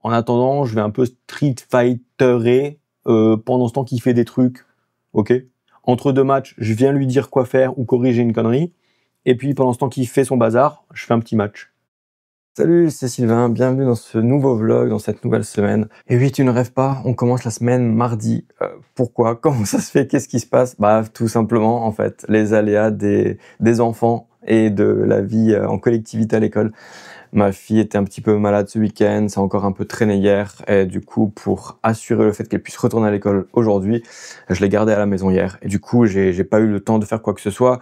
En attendant, je vais un peu Street Fighterer pendant ce temps qu'il fait des trucs, ok. Entre deux matchs, je viens lui dire quoi faire ou corriger une connerie. Et puis pendant ce temps qu'il fait son bazar, je fais un petit match. Salut, c'est Sylvain, bienvenue dans ce nouveau vlog, dans cette nouvelle semaine. Et oui, tu ne rêves pas, on commence la semaine mardi. Pourquoi? Comment ça se fait? Qu'est-ce qui se passe? Bah, tout simplement, en fait, les aléas des enfants et de la vie en collectivité à l'école. Ma fille était un petit peu malade ce week-end, ça a encore un peu traîné hier, et du coup, pour assurer le fait qu'elle puisse retourner à l'école aujourd'hui, je l'ai gardée à la maison hier. Et du coup, j'ai pas eu le temps de faire quoi que ce soit.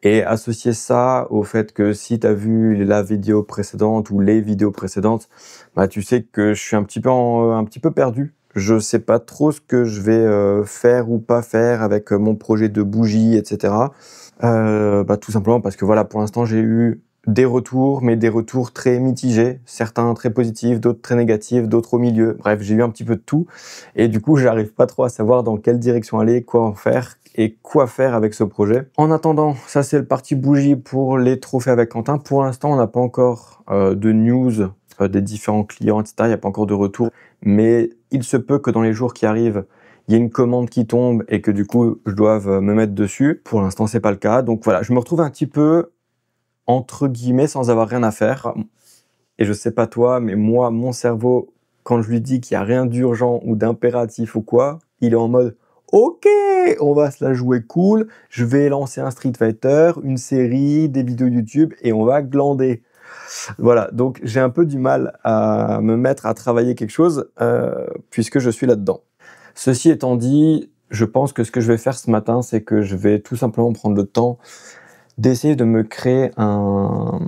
Et associer ça au fait que si tu as vu la vidéo précédente ou les vidéos précédentes, bah tu sais que je suis un petit peu perdu. Je sais pas trop ce que je vais faire ou pas faire avec mon projet de bougie, etc. Bah tout simplement parce que voilà, pour l'instant j'ai eu des retours, mais des retours très mitigés, certains très positifs, d'autres très négatifs, d'autres au milieu. Bref, j'ai eu un petit peu de tout, et du coup, j'arrive pas trop à savoir dans quelle direction aller, quoi en faire, et quoi faire avec ce projet. En attendant, ça c'est le parti bougie pour les trophées avec Quentin. Pour l'instant, on n'a pas encore de news des différents clients, etc. Il n'y a pas encore de retour, mais il se peut que dans les jours qui arrivent, il y a une commande qui tombe et que du coup, je doive me mettre dessus. Pour l'instant, c'est pas le cas. Donc voilà, je me retrouve un petit peu entre guillemets sans avoir rien à faire. Et je sais pas toi, mais moi, mon cerveau, quand je lui dis qu'il y a rien d'urgent ou d'impératif ou quoi, il est en mode ok, on va se la jouer cool, je vais lancer un Street Fighter, une série, des vidéos YouTube et on va glander. Voilà, donc j'ai un peu du mal à me mettre à travailler quelque chose puisque je suis là-dedans. Ceci étant dit, je pense que ce que je vais faire ce matin, c'est que je vais tout simplement prendre le temps d'essayer de me créer un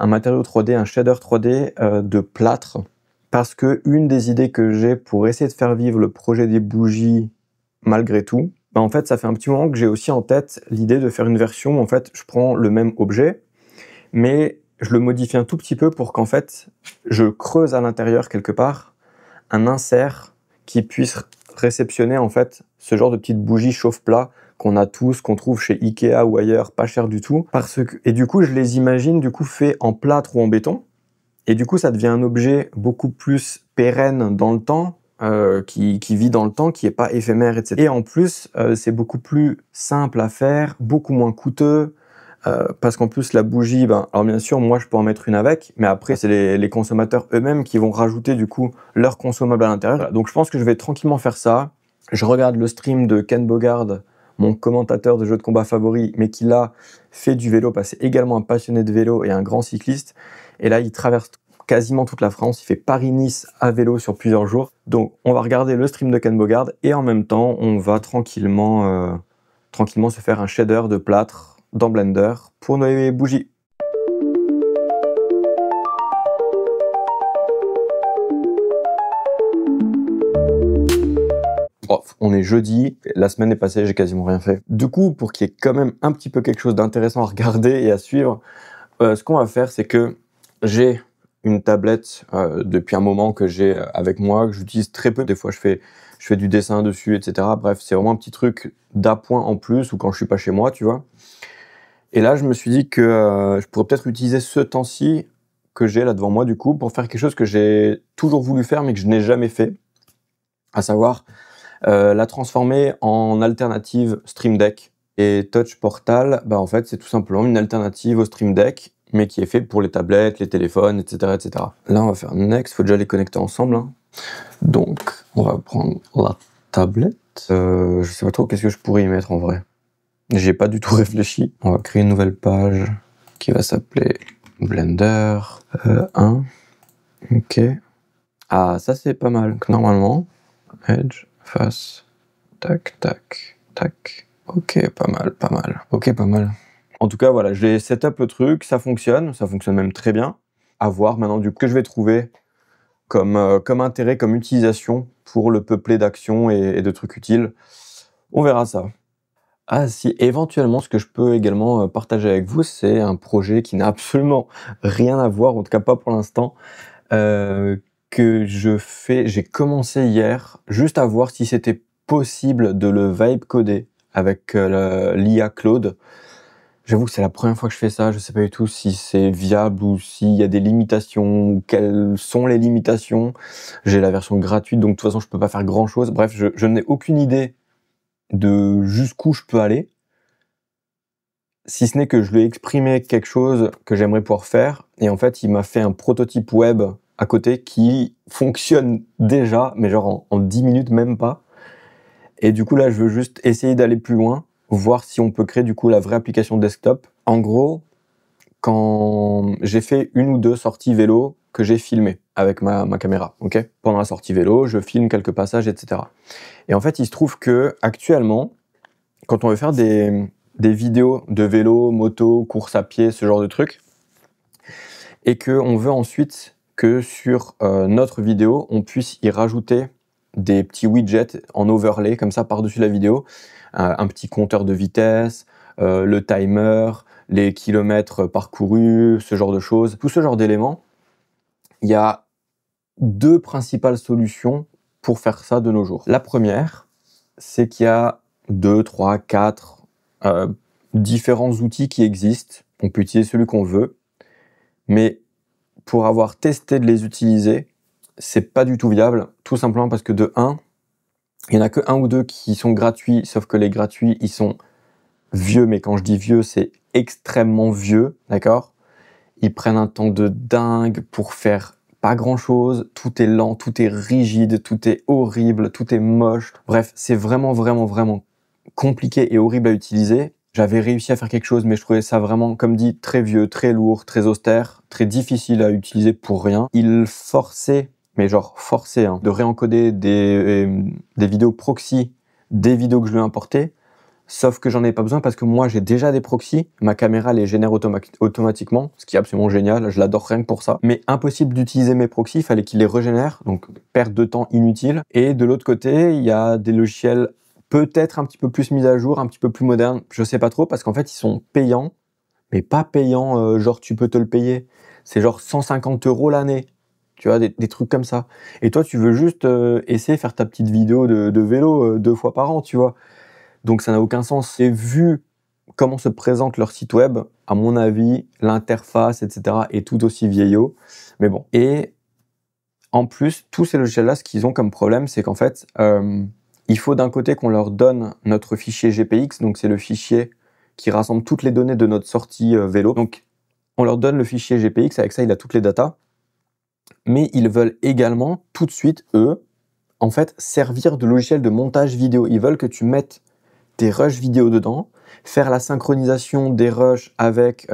matériau 3D, un shader 3D de plâtre. Parce que une des idées que j'ai pour essayer de faire vivre le projet des bougies malgré tout, bah en fait ça fait un petit moment que j'ai aussi en tête l'idée de faire une version où en fait je prends le même objet, mais je le modifie un tout petit peu pour qu'en fait je creuse à l'intérieur quelque part un insert qui puisse réceptionner en fait ce genre de petite bougie chauffe-plat qu'on a tous, qu'on trouve chez Ikea ou ailleurs, pas cher du tout. Et du coup, je les imagine du coup faits en plâtre ou en béton. Et du coup, ça devient un objet beaucoup plus pérenne dans le temps, qui vit dans le temps, qui est pas éphémère, etc. Et en plus, c'est beaucoup plus simple à faire, beaucoup moins coûteux. Parce qu'en plus la bougie, ben, alors bien sûr moi je peux en mettre une avec, mais après c'est les consommateurs eux-mêmes qui vont rajouter du coup leur consommable à l'intérieur. Voilà, donc je pense que je vais tranquillement faire ça. Je regarde le stream de Ken Bogard, mon commentateur de jeux de combat favori, mais qui là fait du vélo, parce que c'est également un passionné de vélo et un grand cycliste. Et là il traverse quasiment toute la France, il fait Paris-Nice à vélo sur plusieurs jours. Donc on va regarder le stream de Ken Bogard et en même temps on va tranquillement se faire un shader de plâtre dans Blender pour nos bougies. Bref, on est jeudi, la semaine est passée, j'ai quasiment rien fait. Du coup, pour qu'il y ait quand même un petit peu quelque chose d'intéressant à regarder et à suivre, ce qu'on va faire, c'est que j'ai une tablette depuis un moment que j'ai avec moi, que j'utilise très peu. Des fois, je fais du dessin dessus, etc. Bref, c'est vraiment un petit truc d'appoint en plus, ou quand je suis pas chez moi, tu vois. Et là, je me suis dit que je pourrais peut-être utiliser ce temps-ci que j'ai là devant moi, du coup, pour faire quelque chose que j'ai toujours voulu faire, mais que je n'ai jamais fait, à savoir la transformer en alternative Stream Deck. Et Touch Portal, bah en fait, c'est tout simplement une alternative au Stream Deck, mais qui est fait pour les tablettes, les téléphones, etc., etc. Là, on va faire Next, faut déjà les connecter ensemble. Hein. Donc, on va prendre la tablette. Je sais pas trop qu'est-ce que je pourrais y mettre en vrai. J'ai pas du tout réfléchi. On va créer une nouvelle page qui va s'appeler Blender 1. Ok. Ah, ça c'est pas mal. Normalement, Edge, face, tac, tac, tac. Ok, pas mal, pas mal. Ok, pas mal. En tout cas, voilà, j'ai setup le truc, ça fonctionne même très bien. À voir maintenant du coup que je vais trouver comme intérêt, comme utilisation pour le peupler d'actions et de trucs utiles. On verra ça. Ah si, éventuellement, ce que je peux également partager avec vous, c'est un projet qui n'a absolument rien à voir, en tout cas pas pour l'instant, que j'ai commencé hier, juste à voir si c'était possible de le vibe coder avec l'IA Claude. J'avoue que c'est la première fois que je fais ça, je sais pas du tout si c'est viable ou s'il y a des limitations, ou quelles sont les limitations. J'ai la version gratuite, donc de toute façon je peux pas faire grand chose. Bref, je n'ai aucune idée de jusqu'où je peux aller. Si ce n'est que je lui ai exprimé quelque chose que j'aimerais pouvoir faire, et en fait il m'a fait un prototype web à côté qui fonctionne déjà, mais genre en 10 minutes même pas. Et du coup là je veux juste essayer d'aller plus loin, voir si on peut créer du coup la vraie application desktop. En gros, quand j'ai fait une ou deux sorties vélo que j'ai filmées avec ma caméra, ok. Pendant la sortie vélo, je filme quelques passages, etc. Et en fait, il se trouve que actuellement, quand on veut faire des vidéos de vélo, moto, course à pied, ce genre de trucs, et qu'on veut ensuite que sur notre vidéo, on puisse y rajouter des petits widgets en overlay, comme ça, par-dessus la vidéo, un petit compteur de vitesse, le timer, les kilomètres parcourus, ce genre de choses, tout ce genre d'éléments. Il y a deux principales solutions pour faire ça de nos jours. La première, c'est qu'il y a 2, 3, 4 différents outils qui existent. On peut utiliser celui qu'on veut, mais pour avoir testé de les utiliser, c'est pas du tout viable, tout simplement parce que de 1, il y en a que 1 ou 2 qui sont gratuits, sauf que les gratuits, ils sont vieux, mais quand je dis vieux, c'est extrêmement vieux, d'accord? Ils prennent un temps de dingue pour faire pas grand chose, tout est lent, tout est rigide, tout est horrible, tout est moche. Bref, c'est vraiment compliqué et horrible à utiliser. J'avais réussi à faire quelque chose, mais je trouvais ça vraiment, comme dit, très vieux, très lourd, très austère, très difficile à utiliser pour rien. Il forçait, mais genre forçait, de réencoder des vidéos proxy, des vidéos que je lui ai importées. Sauf que j'en ai pas besoin parce que moi j'ai déjà des proxys, ma caméra les génère automatiquement, ce qui est absolument génial, je l'adore rien que pour ça. Mais impossible d'utiliser mes proxys, il fallait qu'il les régénère, donc perte de temps inutile. Et de l'autre côté, il y a des logiciels peut-être un petit peu plus mis à jour, un petit peu plus modernes, je sais pas trop, parce qu'en fait ils sont payants, mais pas payants genre tu peux te le payer. C'est genre 150 € l'année, tu vois, des trucs comme ça. Et toi tu veux juste essayer de faire ta petite vidéo de vélo 2 fois par an, tu vois. Donc ça n'a aucun sens. Et vu comment se présente leur site web, à mon avis, l'interface, etc. est tout aussi vieillot. Mais bon. Et en plus, tous ces logiciels-là, ce qu'ils ont comme problème, c'est qu'en fait, il faut d'un côté qu'on leur donne notre fichier GPX, donc c'est le fichier qui rassemble toutes les données de notre sortie vélo. Donc on leur donne le fichier GPX, avec ça il a toutes les datas. Mais ils veulent également tout de suite, eux, en fait, servir de logiciel de montage vidéo. Ils veulent que tu mettes tes rushs vidéo dedans, faire la synchronisation des rushs avec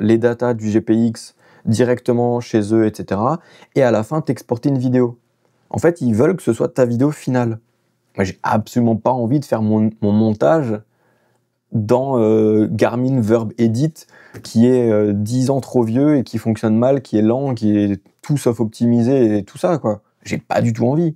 les datas du GPX directement chez eux, etc. Et à la fin, t'exporter une vidéo. En fait, ils veulent que ce soit ta vidéo finale. Moi, j'ai absolument pas envie de faire mon montage dans Garmin Verb Edit, qui est 10 ans trop vieux et qui fonctionne mal, qui est lent, qui est tout sauf optimisé et tout ça, quoi. J'ai pas du tout envie.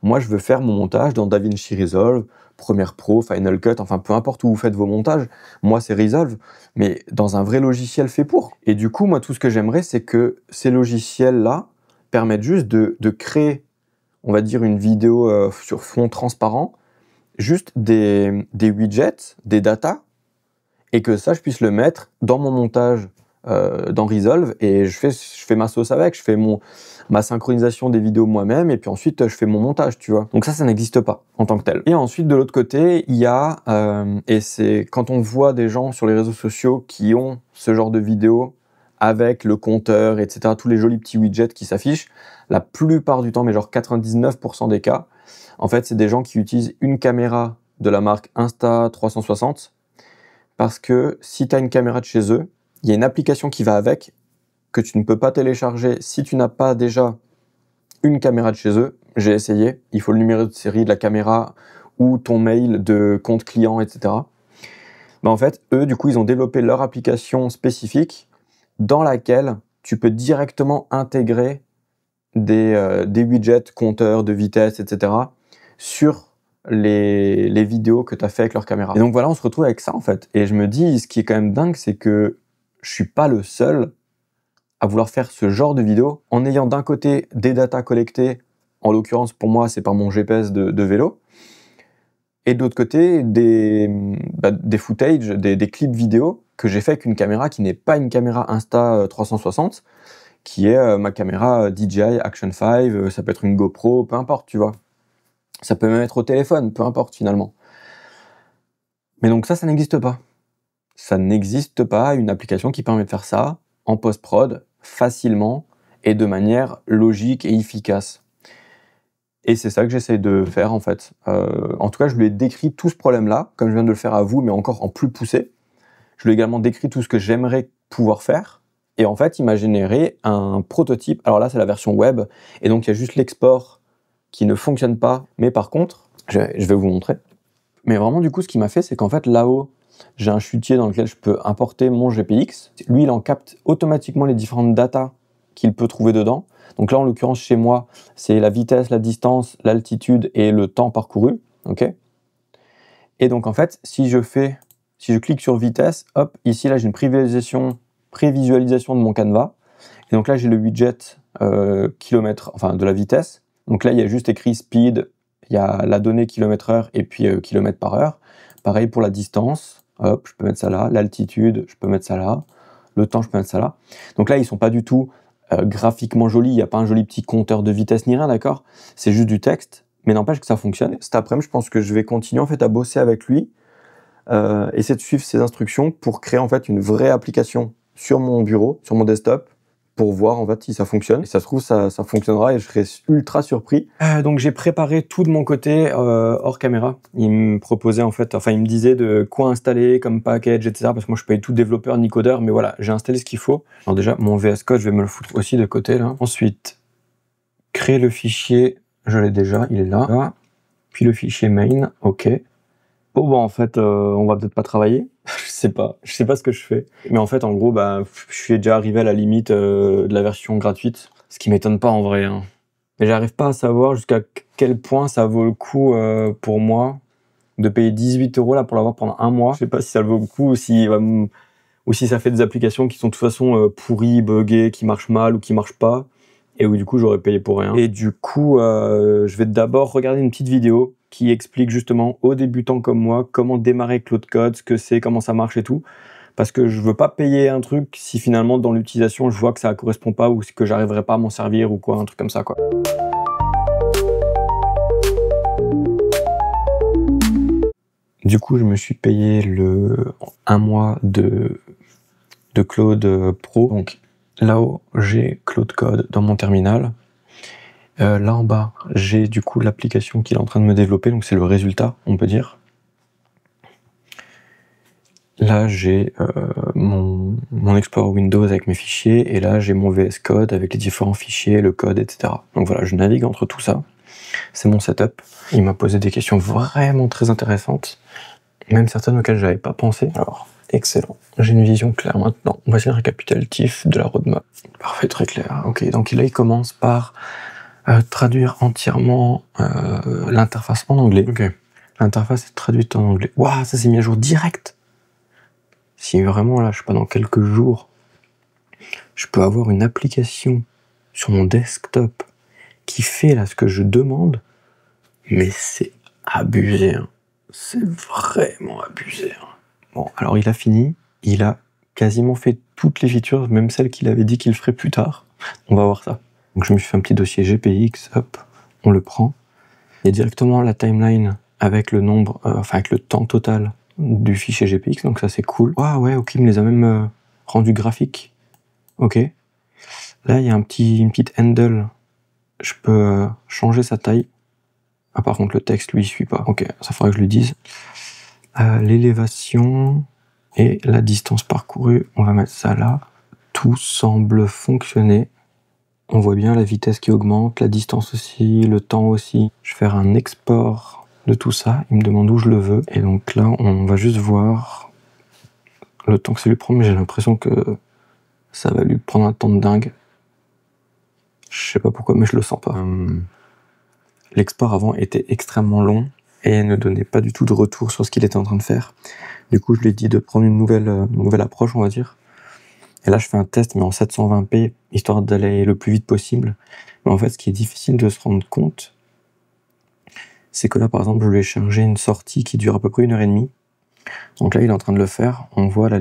Moi, je veux faire mon montage dans DaVinci Resolve, Premiere Pro, Final Cut, enfin peu importe où vous faites vos montages. Moi, c'est Resolve, mais dans un vrai logiciel fait pour. Et du coup, moi, tout ce que j'aimerais, c'est que ces logiciels-là permettent juste de créer, on va dire, une vidéo sur fond transparent, juste des widgets, des datas, et que ça, je puisse le mettre dans mon montage dans Resolve, et je fais ma sauce avec, je fais ma synchronisation des vidéos moi-même, et puis ensuite je fais mon montage, tu vois. Donc ça n'existe pas en tant que tel. Et ensuite, de l'autre côté, il y a, et c'est quand on voit des gens sur les réseaux sociaux qui ont ce genre de vidéos avec le compteur, etc., tous les jolis petits widgets qui s'affichent, la plupart du temps, mais genre 99% des cas, en fait, c'est des gens qui utilisent une caméra de la marque Insta360, parce que si tu as une caméra de chez eux, il y a une application qui va avec, que tu ne peux pas télécharger si tu n'as pas déjà une caméra de chez eux. J'ai essayé, il faut le numéro de série de la caméra ou ton mail de compte client, etc. Ben en fait, eux, du coup, ils ont développé leur application spécifique dans laquelle tu peux directement intégrer des widgets, compteurs de vitesse, etc. sur les vidéos que tu as fait avec leur caméra. Et donc voilà, on se retrouve avec ça en fait. Et je me dis, ce qui est quand même dingue, c'est que je suis pas le seul à vouloir faire ce genre de vidéo en ayant d'un côté des datas collectées, en l'occurrence pour moi c'est par mon GPS de vélo, et de l'autre côté des footages, des clips vidéo que j'ai fait avec une caméra qui n'est pas une caméra Insta 360, qui est ma caméra DJI Action 5, ça peut être une GoPro, peu importe, tu vois. Ça peut même être au téléphone, peu importe finalement. Mais donc ça n'existe pas. Ça n'existe pas une application qui permet de faire ça en post-prod, facilement et de manière logique et efficace. Et c'est ça que j'essaie de faire en fait. En tout cas, je lui ai décrit tout ce problème-là, comme je viens de le faire à vous, mais encore en plus poussé. Je lui ai également décrit tout ce que j'aimerais pouvoir faire. Et en fait, il m'a généré un prototype. Alors là, c'est la version web. Et donc, il y a juste l'export qui ne fonctionne pas. Mais par contre, je vais vous montrer. Mais vraiment, du coup, ce qu'il m'a fait, c'est qu'en fait, là-haut, j'ai un chutier dans lequel je peux importer mon GPX. Lui, il en capte automatiquement les différentes datas qu'il peut trouver dedans. Donc là, en l'occurrence, chez moi, c'est la vitesse, la distance, l'altitude et le temps parcouru. Ok. Et donc, en fait, si je clique sur vitesse, hop, ici, là, j'ai une prévisualisation de mon canevas. Et donc là, j'ai le widget kilomètre, enfin, de la vitesse. Donc là, il y a juste écrit speed, il y a la donnée kilomètre-heure et puis kilomètre par heure. Pareil pour la distance, hop, je peux mettre ça là. L'altitude, je peux mettre ça là. Le temps, je peux mettre ça là. Donc là, ils sont pas du tout graphiquement jolis. Il n'y a pas un joli petit compteur de vitesse ni rien, d'accord? C'est juste du texte. Mais n'empêche que ça fonctionne. Cet après-midi, je pense que je vais continuer en fait à bosser avec lui, essayer de suivre ses instructions pour créer en fait une vraie application sur mon bureau, sur mon desktop, pour voir en fait si ça fonctionne. Et ça se trouve, ça fonctionnera et je serai ultra surpris. Donc j'ai préparé tout de mon côté hors caméra. Il me proposait en fait, enfin il me disait de quoi installer comme package, etc. Parce que moi je suis pas du tout développeur ni codeur, mais voilà, j'ai installé ce qu'il faut. Alors déjà, mon VS Code, je vais me le foutre aussi de côté là. Ensuite, créer le fichier, je l'ai déjà, il est là. Puis le fichier main, ok. Bon, bah en fait, on va peut-être pas travailler. Je sais pas ce que je fais. Mais en fait, en gros, bah, je suis déjà arrivé à la limite de la version gratuite. Ce qui m'étonne pas en vrai. Hein. Mais j'arrive pas à savoir jusqu'à quel point ça vaut le coup pour moi de payer 18 € là pour l'avoir pendant un mois. Je sais pas si ça le vaut le coup ou si ça fait des applications qui sont de toute façon pourries, buggées, qui marchent mal ou qui marchent pas. Et où du coup, j'aurais payé pour rien. Et du coup, je vais d'abord regarder une petite vidéo qui explique justement aux débutants comme moi comment démarrer Claude Code, ce que c'est, comment ça marche et tout. Parce que je veux pas payer un truc si finalement dans l'utilisation je vois que ça correspond pas ou que j'arriverai pas à m'en servir ou quoi, un truc comme ça quoi. Du coup, je me suis payé un mois de Claude Pro. Donc là-haut, j'ai Claude Code dans mon terminal. Là en bas, j'ai du coup l'application qu'il est en train de me développer, donc c'est le résultat, on peut dire. Là, j'ai mon Explorer Windows avec mes fichiers, et là, j'ai mon VS Code avec les différents fichiers, le code, etc. Donc voilà, je navigue entre tout ça. C'est mon setup. Il m'a posé des questions vraiment très intéressantes, même certaines auxquelles j'avais pas pensé. Alors, excellent. J'ai une vision claire maintenant. Voici le récapitulatif de la roadmap. Parfait, très clair. Ok, donc là, il commence par traduire entièrement l'interface en anglais. Ok. L'interface est traduite en anglais. Waouh, ça s'est mis à jour direct. Si vraiment là, je sais pas, dans quelques jours, je peux avoir une application sur mon desktop qui fait là ce que je demande, mais c'est abusé. Hein. C'est vraiment abusé. Hein. Bon, alors il a fini. Il a quasiment fait toutes les features, même celles qu'il avait dit qu'il ferait plus tard. On va voir ça. Donc je me suis fait un petit dossier GPX, hop, on le prend. Il y a directement la timeline avec le nombre, avec le temps total du fichier GPX, donc ça c'est cool. Ah ouais, ok, il me les a même rendus graphiques. Ok. Là il y a une petite handle. Je peux changer sa taille. Ah par contre le texte lui il suit pas. Ok, ça faudrait que je lui dise. L'élévation et la distance parcourue, on va mettre ça là. Tout semble fonctionner. On voit bien la vitesse qui augmente, la distance aussi, le temps aussi. Je vais faire un export de tout ça. Il me demande où je le veux. Et donc là, on va juste voir le temps que ça lui prend. Mais j'ai l'impression que ça va lui prendre un temps de dingue. Je sais pas pourquoi, mais je le sens pas. L'export avant était extrêmement long et ne donnait pas du tout de retour sur ce qu'il était en train de faire. Du coup, je lui ai dit de prendre une nouvelle approche, on va dire. Et là, je fais un test, mais en 720p, histoire d'aller le plus vite possible. Mais en fait, ce qui est difficile de se rendre compte, c'est que là, par exemple, je lui ai chargé une sortie qui dure à peu près 1h30. Donc là, il est en train de le faire. On voit là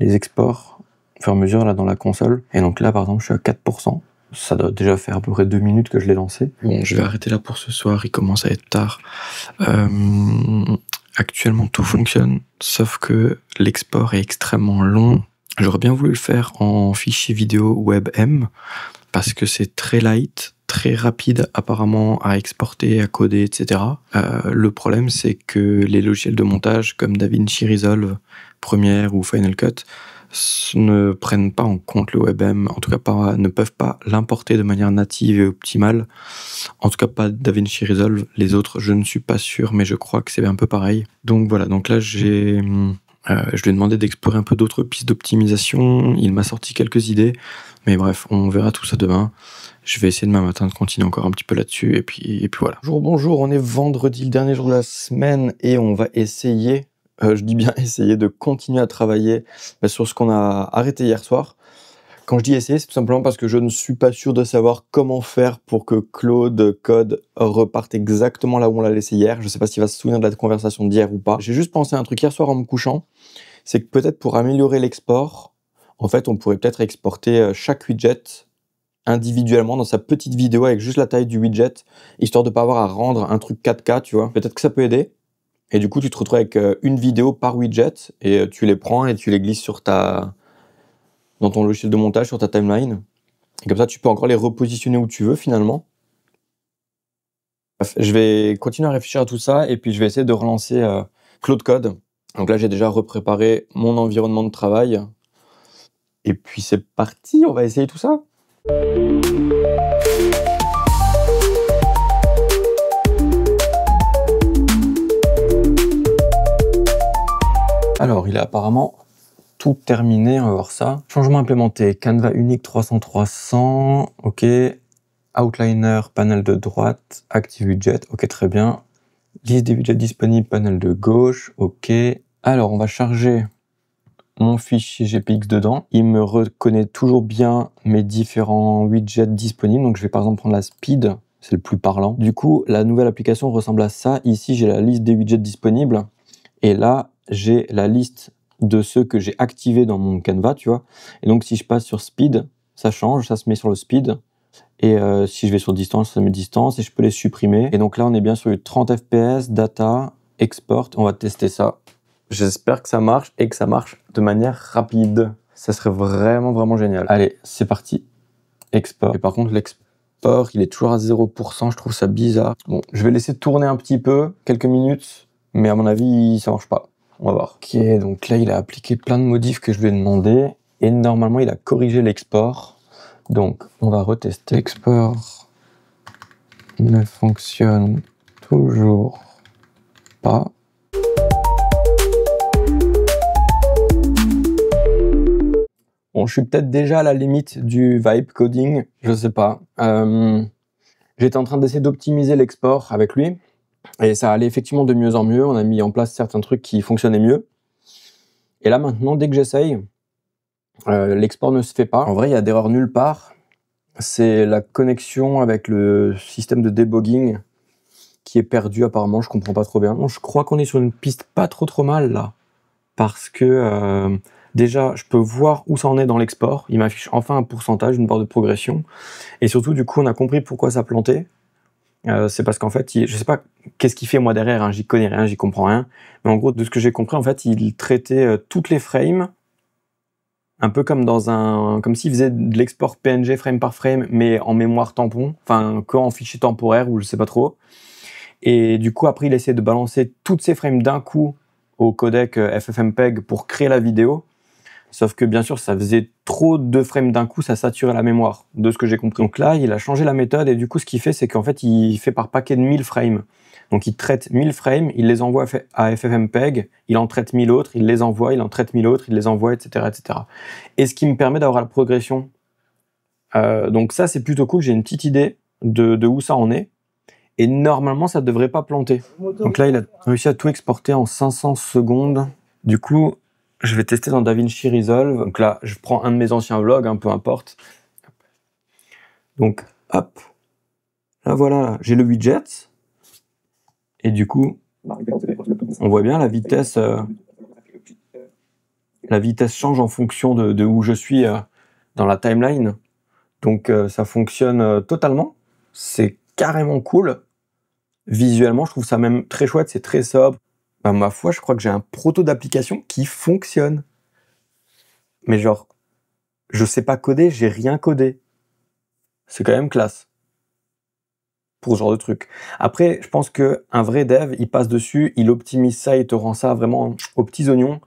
les exports au fur et à mesure là dans la console. Et donc là, par exemple, je suis à 4%. Ça doit déjà faire à peu près 2 minutes que je l'ai lancé. Bon, je vais arrêter là pour ce soir, il commence à être tard. Actuellement, tout fonctionne, sauf que l'export est extrêmement long. J'aurais bien voulu le faire en fichier vidéo WebM, parce que c'est très light, très rapide apparemment à exporter, à coder, etc. Le problème, c'est que les logiciels de montage comme DaVinci Resolve, Premiere ou Final Cut ne prennent pas en compte le WebM, en tout cas ne peuvent pas l'importer de manière native et optimale. En tout cas pas DaVinci Resolve, les autres je ne suis pas sûr, mais je crois que c'est un peu pareil. Donc voilà, donc là je lui ai demandé d'explorer un peu d'autres pistes d'optimisation, il m'a sorti quelques idées, mais bref, on verra tout ça demain. Je vais essayer demain matin de continuer encore un petit peu là-dessus, et puis voilà. Bonjour, on est vendredi, le dernier jour de la semaine, et on va essayer, je dis bien essayer, de continuer à travailler sur ce qu'on a arrêté hier soir. Quand je dis essayer, c'est tout simplement parce que je ne suis pas sûr de savoir comment faire pour que Claude Code reparte exactement là où on l'a laissé hier. Je ne sais pas s'il va se souvenir de la conversation d'hier ou pas. J'ai juste pensé à un truc hier soir en me couchant, c'est que peut-être pour améliorer l'export, en fait, on pourrait peut-être exporter chaque widget individuellement dans sa petite vidéo avec juste la taille du widget, histoire de pas avoir à rendre un truc 4K, tu vois. Peut-être que ça peut aider. Et du coup, tu te retrouves avec une vidéo par widget et tu les prends et tu les glisses dans ton logiciel de montage, sur ta timeline. Et comme ça, tu peux encore les repositionner où tu veux finalement. Bref, je vais continuer à réfléchir à tout ça et puis je vais essayer de relancer Claude Code. Donc là, j'ai déjà repréparé mon environnement de travail. Et puis c'est parti, on va essayer tout ça. Alors, il est apparemment tout terminé, on va voir ça. Changement implémenté, Canva unique 300-300, ok. Outliner, panel de droite, Active Widget, ok, très bien. Liste des widgets disponibles, panel de gauche, ok. Alors, on va charger mon fichier GPX dedans. Il me reconnaît toujours bien mes différents widgets disponibles. Donc, je vais par exemple prendre la speed, c'est le plus parlant. Du coup, la nouvelle application ressemble à ça. Ici, j'ai la liste des widgets disponibles. Et là, j'ai la liste de ceux que j'ai activés dans mon Canva, tu vois. Et donc, si je passe sur speed, ça change, ça se met sur le speed. Et si je vais sur distance, ça met distance et je peux les supprimer. Et donc là, on est bien sur du 30 fps, data, export. On va tester ça. J'espère que ça marche et que ça marche de manière rapide. Ça serait vraiment, vraiment génial. Allez, c'est parti. Export. Et par contre, l'export, il est toujours à 0%. Je trouve ça bizarre. Bon, je vais laisser tourner un petit peu, quelques minutes. Mais à mon avis, ça marche pas. On va voir. Ok, donc là, il a appliqué plein de modifs que je lui ai demandé. Et normalement, il a corrigé l'export. Donc, on va retester. L'export ne fonctionne toujours pas. Bon, je suis peut-être déjà à la limite du vibe coding, je sais pas. J'étais en train d'essayer d'optimiser l'export avec lui. Et ça allait effectivement de mieux en mieux. On a mis en place certains trucs qui fonctionnaient mieux. Et là, maintenant, dès que j'essaye, l'export ne se fait pas. En vrai, il y a d'erreur nulle part. C'est la connexion avec le système de debugging qui est perdu apparemment, je comprends pas trop bien. Bon, je crois qu'on est sur une piste pas trop mal là. Parce que déjà, je peux voir où ça en est dans l'export. Il m'affiche enfin un pourcentage, une barre de progression. Et surtout, du coup, on a compris pourquoi ça plantait. C'est parce qu'en fait, je sais pas qu'est-ce qu'il fait moi derrière, hein, j'y connais rien, j'y comprends rien. Mais en gros, de ce que j'ai compris, en fait, il traitait toutes les frames un peu comme s'il faisait de l'export PNG frame par frame, mais en mémoire tampon, enfin, qu'en fichier temporaire, ou je sais pas trop. Et du coup, après, il essayait de balancer toutes ces frames d'un coup au codec FFmpeg pour créer la vidéo. Sauf que, bien sûr, ça faisait trop de frames d'un coup, ça saturait la mémoire, de ce que j'ai compris. Donc là, il a changé la méthode, et du coup, ce qu'il fait, c'est qu'en fait, il fait par paquet de 1000 frames. Donc, il traite 1000 frames, il les envoie à FFmpeg, il en traite 1000 autres, il les envoie, il en traite 1000 autres, il les envoie, etc., etc. Et ce qui me permet d'avoir la progression. Donc ça, c'est plutôt cool, j'ai une petite idée de où ça en est. Et normalement, ça ne devrait pas planter. Donc là, il a réussi à tout exporter en 500 secondes. Du coup, je vais tester dans DaVinci Resolve. Donc là, je prends un de mes anciens vlogs, peu importe. Donc, hop. Là, voilà, j'ai le widget. Et du coup, on voit bien la vitesse. La vitesse change en fonction de où je suis dans la timeline. Donc ça fonctionne totalement. C'est carrément cool. Visuellement, je trouve ça même très chouette, c'est très sobre. Ben, ma foi, je crois que j'ai un proto d'application qui fonctionne. Mais genre, je sais pas coder, j'ai rien codé. C'est quand même classe. Pour ce genre de truc. Après, je pense qu'un vrai dev, il passe dessus, il optimise ça, il te rend ça vraiment aux petits oignons.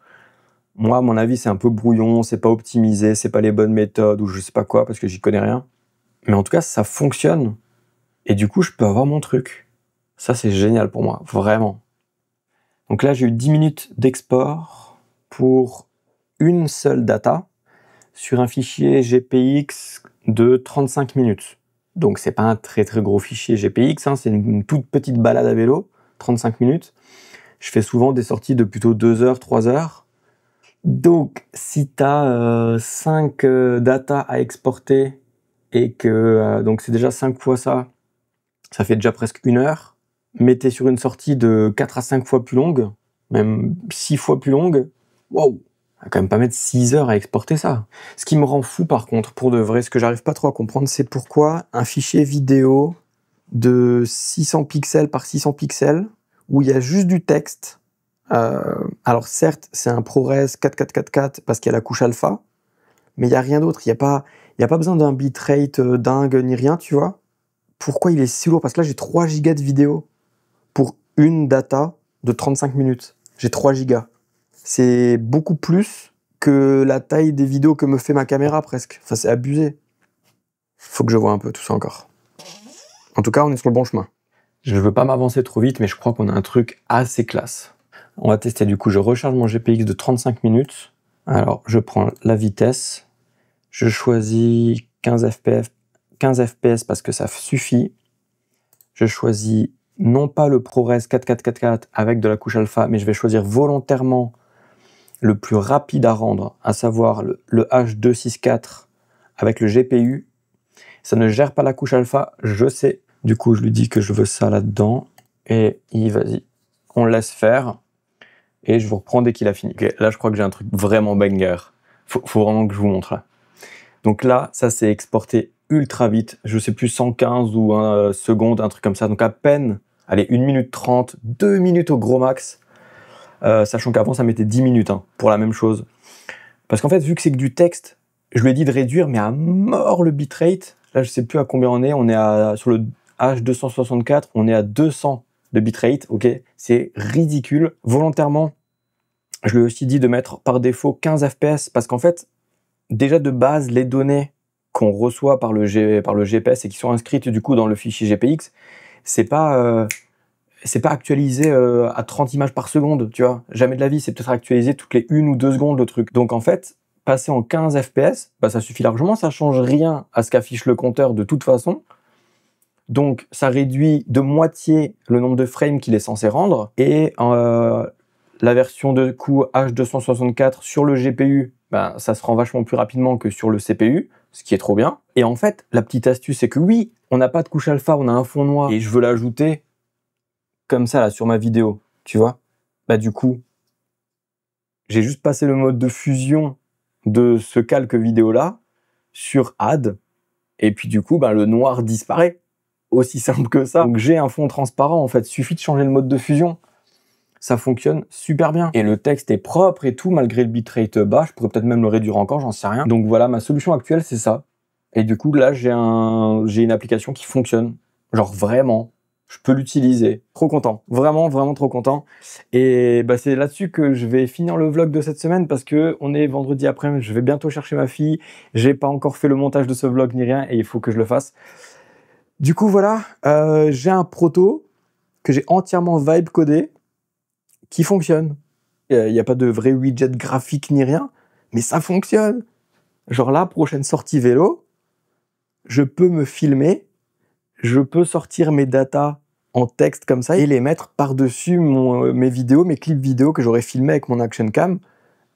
Moi, à mon avis, c'est un peu brouillon, c'est pas optimisé, c'est pas les bonnes méthodes ou je sais pas quoi parce que j'y connais rien. Mais en tout cas, ça fonctionne. Et du coup, je peux avoir mon truc. Ça, c'est génial pour moi, vraiment. Donc là, j'ai eu 10 minutes d'export pour une seule data sur un fichier GPX de 35 minutes. Donc c'est pas un très très gros fichier GPX, hein, c'est une toute petite balade à vélo, 35 minutes. Je fais souvent des sorties de plutôt 2 heures, 3 heures. Donc si tu as 5 data à exporter et que donc c'est déjà 5 fois ça, ça fait déjà presque 1 heure. Mettez sur une sortie de 4 à 5 fois plus longue, même 6 fois plus longue, waouh, on va quand même pas mettre 6 heures à exporter ça. Ce qui me rend fou par contre, pour de vrai, ce que j'arrive pas trop à comprendre, c'est pourquoi un fichier vidéo de 600 pixels par 600 pixels, où il y a juste du texte, alors certes, c'est un ProRes 4444 parce qu'il y a la couche alpha, mais il n'y a rien d'autre, il n'y a pas besoin d'un bitrate dingue ni rien, tu vois. Pourquoi il est si lourd? Parce que là, j'ai 3 gigas de vidéo pour une data de 35 minutes. J'ai 3 gigas. C'est beaucoup plus que la taille des vidéos que me fait ma caméra presque. Enfin, c'est abusé. Faut que je vois un peu tout ça encore. En tout cas, on est sur le bon chemin. Je veux pas m'avancer trop vite, mais je crois qu'on a un truc assez classe. On va tester du coup, je recharge mon GPX de 35 minutes. Alors, je prends la vitesse. Je choisis 15 FPS parce que ça suffit. Je choisis non pas le ProRes 4444 avec de la couche alpha, mais je vais choisir volontairement le plus rapide à rendre, à savoir le H264 avec le GPU. Ça ne gère pas la couche alpha, je sais. Du coup, je lui dis que je veux ça là-dedans. Et vas-y, on laisse faire. Et je vous reprends dès qu'il a fini. Okay, là, je crois que j'ai un truc vraiment banger. Faut vraiment que je vous montre là. Donc là, ça s'est exporté ultra vite. Je sais plus, 115 ou 1 seconde, un truc comme ça. Donc à peine, allez, 1 minute 30, 2 minutes au gros max. Sachant qu'avant, ça mettait 10 minutes pour la même chose. Parce qu'en fait, vu que c'est que du texte, je lui ai dit de réduire, mais à mort le bitrate. Là, je sais plus à combien on est. On est sur le H264, on est à 200 de bitrate, ok? C'est ridicule. Volontairement, je lui ai aussi dit de mettre par défaut 15 FPS, parce qu'en fait, déjà de base, les données qu'on reçoit par le GPS et qui sont inscrites du coup dans le fichier GPX, c'est pas actualisé à 30 images par seconde, tu vois. Jamais de la vie, c'est peut-être actualisé toutes les 1 ou 2 secondes le truc. Donc en fait, passer en 15 FPS, bah ça suffit largement, ça change rien à ce qu'affiche le compteur de toute façon. Donc ça réduit de moitié le nombre de frames qu'il est censé rendre, et la version de coup H264 sur le GPU, ben, ça se rend vachement plus rapidement que sur le CPU, ce qui est trop bien. Et en fait, la petite astuce, c'est que oui, on n'a pas de couche alpha, on a un fond noir, et je veux l'ajouter comme ça là sur ma vidéo, tu vois. Bah du coup, j'ai juste passé le mode de fusion de ce calque vidéo là sur Add, et puis du coup, bah, le noir disparaît. Aussi simple que ça. Donc j'ai un fond transparent en fait, suffit de changer le mode de fusion. Ça fonctionne super bien. Et le texte est propre et tout, malgré le bitrate bas. Je pourrais peut-être même le réduire encore, j'en sais rien. Donc voilà, ma solution actuelle, c'est ça. Et du coup, là, j'ai une application qui fonctionne. Genre vraiment, je peux l'utiliser. Trop content. Vraiment, vraiment trop content. Et bah, c'est là-dessus que je vais finir le vlog de cette semaine parce que on est vendredi après, je vais bientôt chercher ma fille. J'ai pas encore fait le montage de ce vlog ni rien et il faut que je le fasse. Du coup, voilà, j'ai un proto que j'ai entièrement vibe codé qui fonctionne. Il n'y a pas de vrai widget graphique ni rien, mais ça fonctionne. Genre là, prochaine sortie vélo, je peux me filmer, je peux sortir mes datas en texte comme ça et les mettre par-dessus mes vidéos, mes clips vidéo que j'aurais filmés avec mon action cam.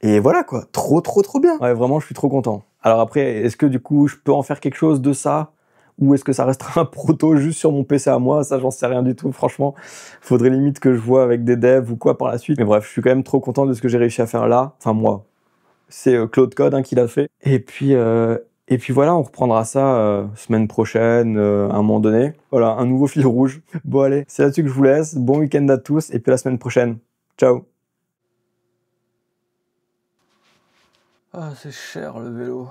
Et voilà quoi, trop bien. Ouais, vraiment, je suis trop content. Alors après, est-ce que du coup, je peux en faire quelque chose de ça? Ou est-ce que ça restera un proto juste sur mon PC à moi? Ça, j'en sais rien du tout, franchement. Faudrait limite que je vois avec des devs ou quoi par la suite. Mais bref, je suis quand même trop content de ce que j'ai réussi à faire là. Enfin, moi. C'est Claude Code hein, qui l'a fait. Et puis voilà, on reprendra ça semaine prochaine, à un moment donné. Voilà, un nouveau fil rouge. Bon allez, c'est là-dessus que je vous laisse. Bon week-end à tous et puis à la semaine prochaine. Ciao. Ah, c'est cher le vélo.